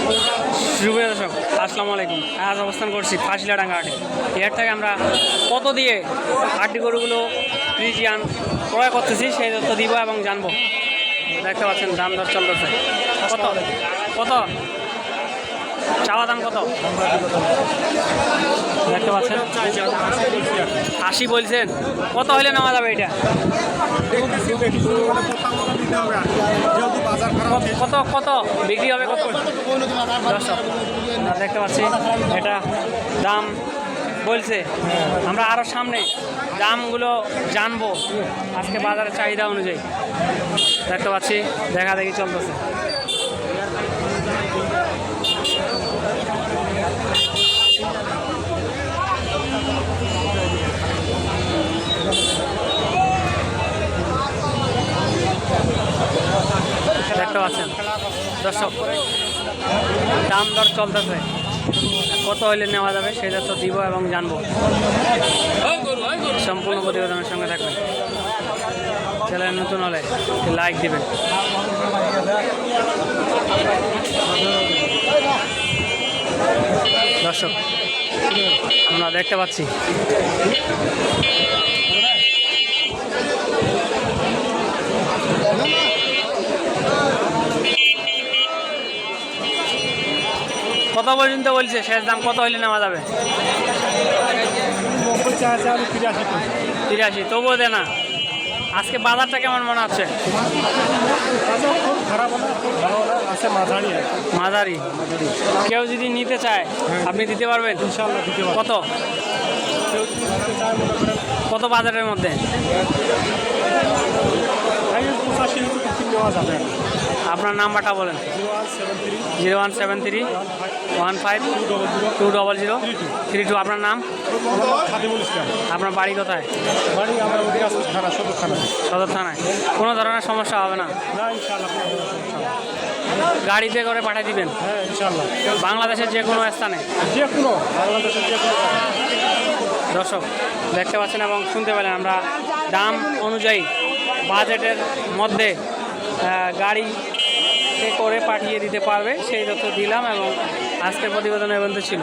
সুপ্রিয় দর্শক, আসসালামু আলাইকুম। আজ অবস্থান করছি ফাঁসিলাডাঙ্গা হাটে। এই হাট থেকে আমরা কত দিয়ে হাড্ডি গরুগুলো ফ্রিজিয়ান ক্রয় করতেছি সেই তথ্য দিব এবং জানবো। দেখতে পাচ্ছেন দাম দর চলতেছে। কত কত চাওয়া দাম কত দেখতে পাচ্ছেন? 80 বলছেন। কত হলে নেওয়া যাবে এটা? কত কত বিক্রি হবে কত? দর্শক দেখতে পাচ্ছি এটা দাম বলছে। আমরা আরও সামনে দামগুলো জানবো আজকে বাজারের চাহিদা অনুযায়ী। দেখতে পাচ্ছি দেখা দেখি চলতেছে। দেখতে পাচ্ছেন দর্শক দাম দর চলতেছে। কত হইলে নেওয়া যাবে সেটা তো দিব এবং জানবো। সম্পূর্ণ প্রতিবেদনের সঙ্গে থাকবেন। চ্যানেল নতুন হলে লাইক দিবেন। দর্শক আমরা দেখতে পাচ্ছি কত পর্যন্ত বলছে? শেষ দাম কত হইলে নেওয়া যাবে? 83। তবুও দে না। আজকে বাজারটা কেমন মনে হচ্ছে? মাঝারি। কেউ যদি নিতে চায় আপনি দিতে পারবেন? কত কত বাজারের মধ্যে? আপনার নাম্বারটা বলেন। 01731520020032। আপনার নাম? আপনার বাড়ি কোথায়? সদর থানায়। কোনো ধরনের সমস্যা হবে না? গাড়িতে করে পাঠিয়ে দিবেন? বাংলাদেশের যে কোনো স্থানে? দর্শক দেখতে পাচ্ছেন এবং শুনতে পেলেন আমরা দাম অনুযায়ী বাজেটের মধ্যে গাড়িতে করে পাঠিয়ে দিতে পারবে সেই তথ্য দিলাম এবং আজকের প্রতিবেদন এ পর্যন্ত ছিল।